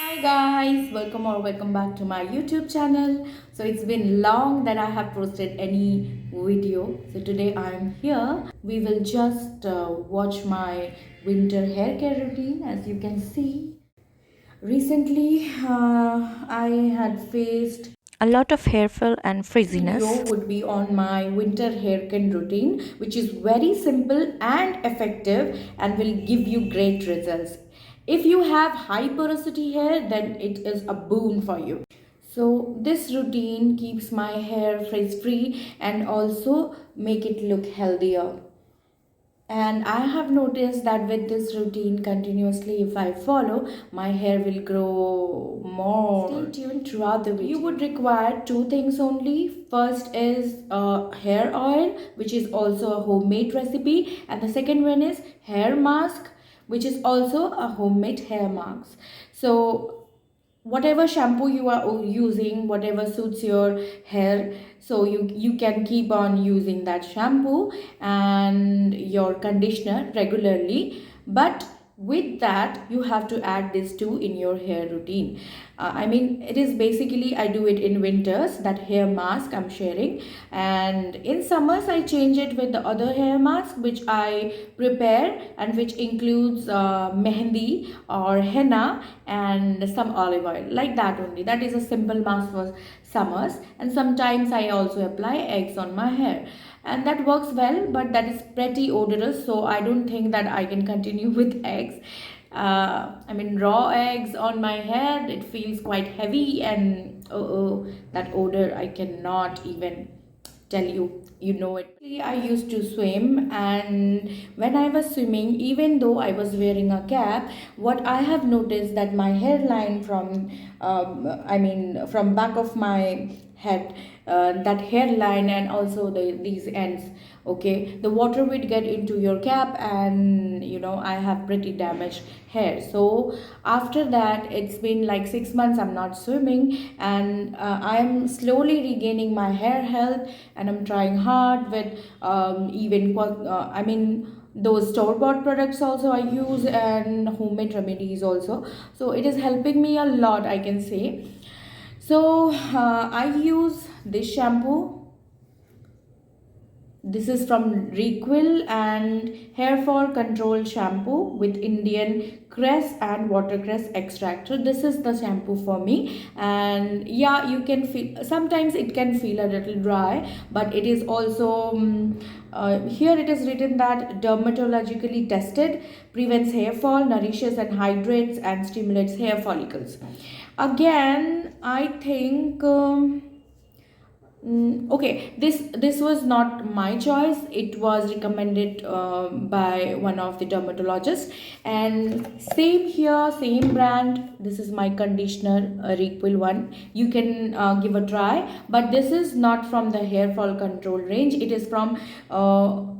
Hi guys, welcome back to my YouTube channel. So it's been long that I have posted any video. So today I'm here. We will just watch my winter hair care routine. As you can see, recently I had faced A lot of hair fall and video frizziness. would be on my winter hair care routine, which is very simple and effective and will give you great results. If you have high porosity hair, then it is a boon for you. So this routine keeps my hair frizz free and also make it look healthier. And I have noticed that with this routine continuously, if I follow, my hair will grow more. Stay tuned throughout the video. You would require two things only. First is hair oil, which is also a homemade recipe, and the second one is hair mask, which is also a homemade hair mask. So whatever shampoo you are using, whatever suits your hair, so you can keep on using that shampoo and your conditioner regularly, but with that you have to add these two in your hair routine. I mean, it is basically, I do it in winters, that hair mask I'm sharing, and in summers I change it with the other hair mask which I prepare, and which includes mehendi or henna and some olive oil, like that only. That is a simple mask for summers. And sometimes I also apply eggs on my hair, and that works well, but that is pretty odorous, so I don't think that I can continue with eggs. I mean, raw eggs on my hair, it feels quite heavy, and that odor I cannot even tell you. You know it. I used to swim, and when I was swimming, even though I was wearing a cap, what I have noticed that my hairline from from back of my head, that hairline, and also these ends, okay, the water would get into your cap, and I have pretty damaged hair. So after that, it's been like 6 months I'm not swimming, and I'm slowly regaining my hair health, and I'm trying hard with those store-bought products also I use, and homemade remedies also. So it is helping me a lot, I can say. So I use this shampoo. This is from Requil and hair fall control shampoo with Indian cress and watercress extract. So this is the shampoo for me, and yeah, you can feel sometimes it can feel a little dry, but it is also here it is written that dermatologically tested, prevents hair fall, nourishes and hydrates, and stimulates hair follicles. Again, I think. Okay, this was not my choice. It was recommended by one of the dermatologists, and same here, same brand. This is my conditioner, a Requil one. You can give a try, but this is not from the hair fall control range. It is from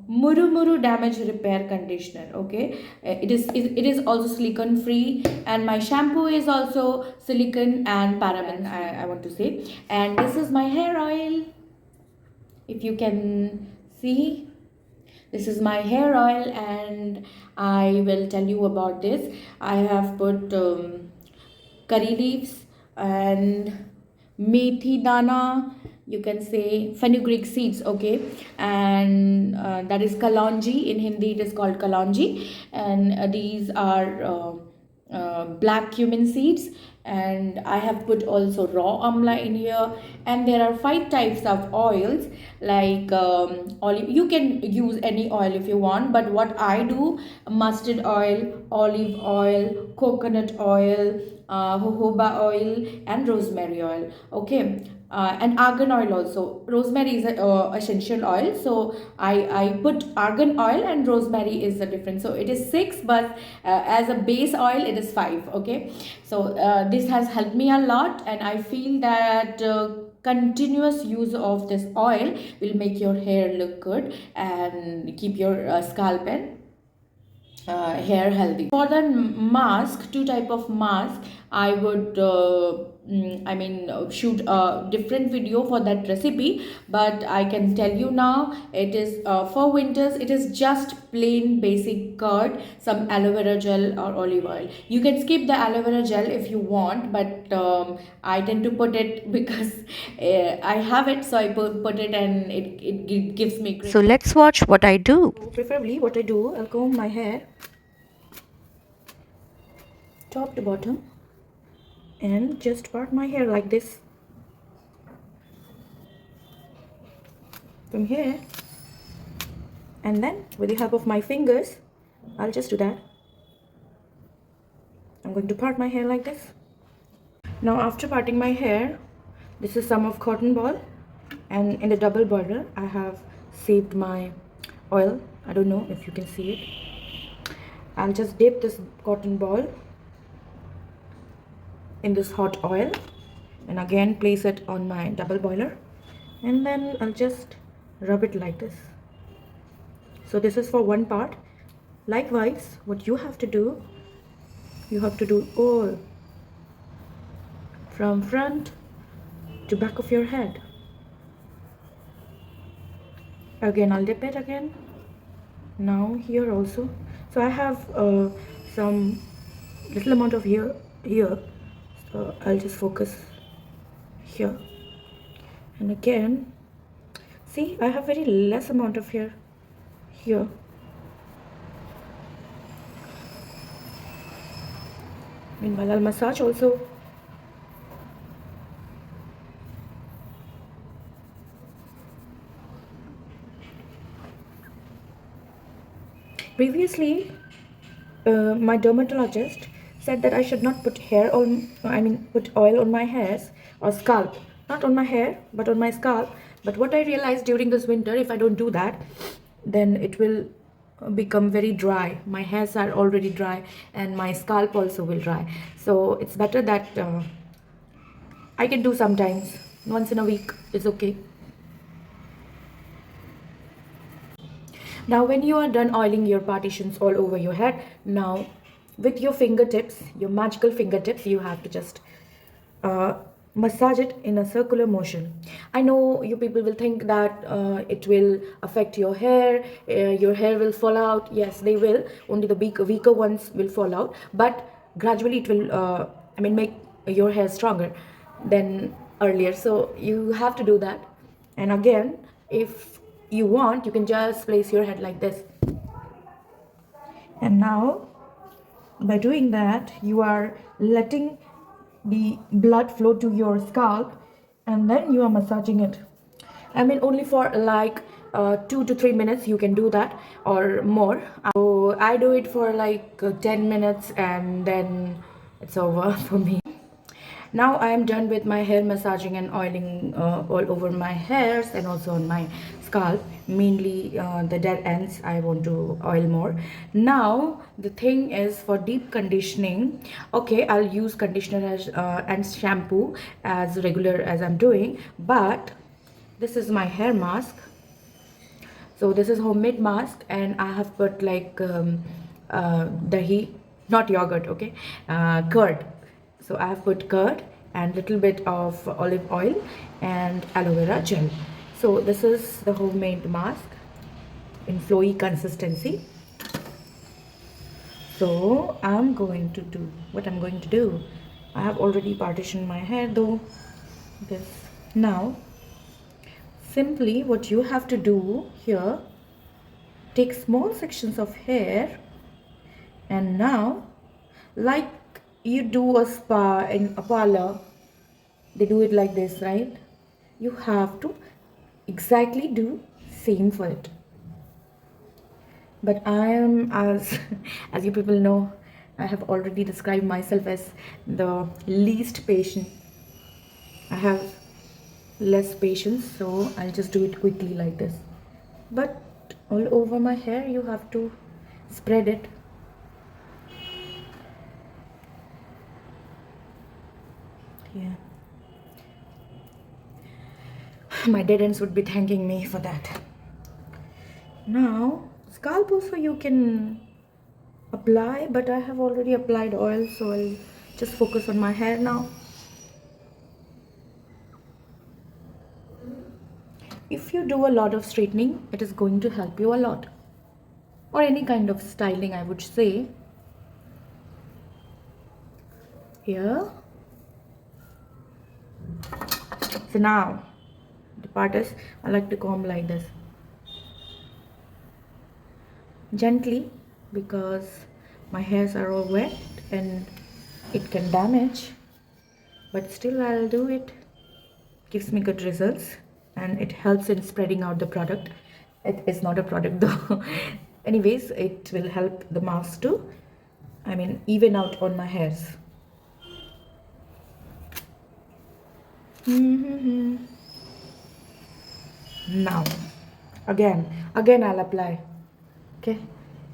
Muru Muru damage repair conditioner. Okay, it is also silicone free, and my shampoo is also silicone and paraben. I want to say, and this is my hair oil. If you can see, this is my hair oil, and I will tell you about this. I have put curry leaves and methi dana, you can say fenugreek seeds, okay, and that is kalonji. In Hindi it is called kalonji, and these are black cumin seeds, and I have put also raw amla in here. And there are 5 types of oils, like olive. You can use any oil if you want, but what I do: mustard oil, olive oil, coconut oil, jojoba oil, and rosemary oil, okay. And argan oil also. Rosemary is a essential oil, so I put argan oil, and rosemary is the difference. So it is 6, but as a base oil it is 5, okay. So this has helped me a lot, and I feel that continuous use of this oil will make your hair look good and keep your scalp and hair healthy. For the mask, 2 type of mask, I would shoot a different video for that recipe, but I can tell you now, it is for winters, it is just plain basic curd, some aloe vera gel or olive oil. You can skip the aloe vera gel if you want, but I tend to put it because I have it, so I put it, and it gives me So great. let's watch what I do. So preferably what I do, I'll comb my hair top to bottom and just part my hair like this from here, and then with the help of my fingers I'll just do that. I'm going to part my hair like this. Now after parting my hair, this is some of cotton ball, and in the double boiler I have saved my oil. I don't know if you can see it. I'll just dip this cotton ball in this hot oil and again place it on my double boiler, and then I'll just rub it like this. So this is for one part. Likewise, what you have to do, you have to do all from front to back of your head. Again I'll dip it again. Now here also, so I have some little amount of here, so I'll just focus here, and again see I have very less amount of hair here. Meanwhile I'll massage also. Previously my dermatologist said that I should not put put oil on my hairs or scalp, not on my hair but on my scalp. But what I realized during this winter, if I don't do that, then it will become very dry. My hairs are already dry and my scalp also will dry, so it's better that I can do sometimes, once in a week is okay. Now when you are done oiling your partitions all over your head, now with your fingertips, your magical fingertips, you have to just massage it in a circular motion. I know you people will think that it will affect your hair will fall out. Yes, they will. Only the weaker ones will fall out, but gradually it will make your hair stronger than earlier. So you have to do that. And again, if you want, you can just place your head like this. And now by doing that, you are letting the blood flow to your scalp, and then you are massaging it. Only for like 2 to 3 minutes you can do that, or more. So I do it for like 10 minutes and then it's over for me. Now I am done with my hair massaging and oiling all over my hairs and also on my scalp. Mainly the dead ends I want to oil more. Now the thing is for deep conditioning. Okay, I'll use conditioner and shampoo as regular as I'm doing, but this is my hair mask. So this is homemade mask, and I have put like dahi, not yogurt, okay, curd. So I have put curd and little bit of olive oil and aloe vera gel. So this is the homemade mask in flowy consistency. So I'm going to do what I'm going to do. I have already partitioned my hair though. This now. Simply what you have to do here, take small sections of hair, and now like you do a spa in a parlor, they do it like this, right? You have to exactly do same for it. But I am, as as you people know, I have already described myself as the least patient. I have less patience, so I'll just do it quickly like this. But all over my hair you have to spread it. Yeah, my dead ends would be thanking me for that. Now scalp also you can apply, but I have already applied oil, so I'll just focus on my hair now. If you do a lot of straightening, it is going to help you a lot. or any kind of styling, I would say. Here. So now the part is I like to comb like this gently because my hairs are all wet and it can damage, but still I'll do it. Gives me good results and it helps in spreading out the product. It is not a product though. Anyways, it will help the mask to, I mean, even out on my hairs. Now again I'll apply. Okay,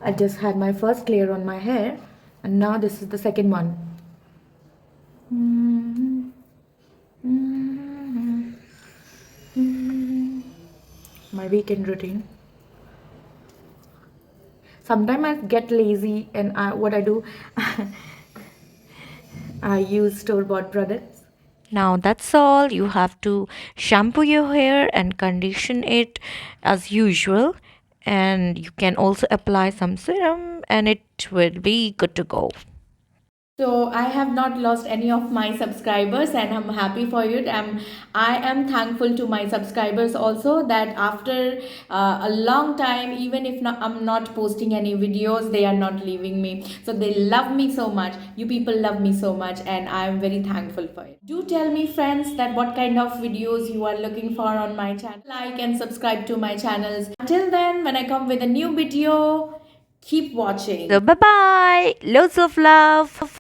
I just had my first layer on my hair and now this is the second one. My weekend routine. Sometimes I get lazy and what I do, I use store-bought products. Now that's all. You have to shampoo your hair and condition it as usual. And you can also apply some serum and it will be good to go. So I have not lost any of my subscribers and I'm happy for it. I am thankful to my subscribers also that after a long time, even if not, I'm not posting any videos, they are not leaving me. So they love me so much. You people love me so much and I am very thankful for it. Do tell me friends that what kind of videos you are looking for on my channel. Like and subscribe to my channels. Until then, when I come with a new video, keep watching. So bye bye. Loads of love.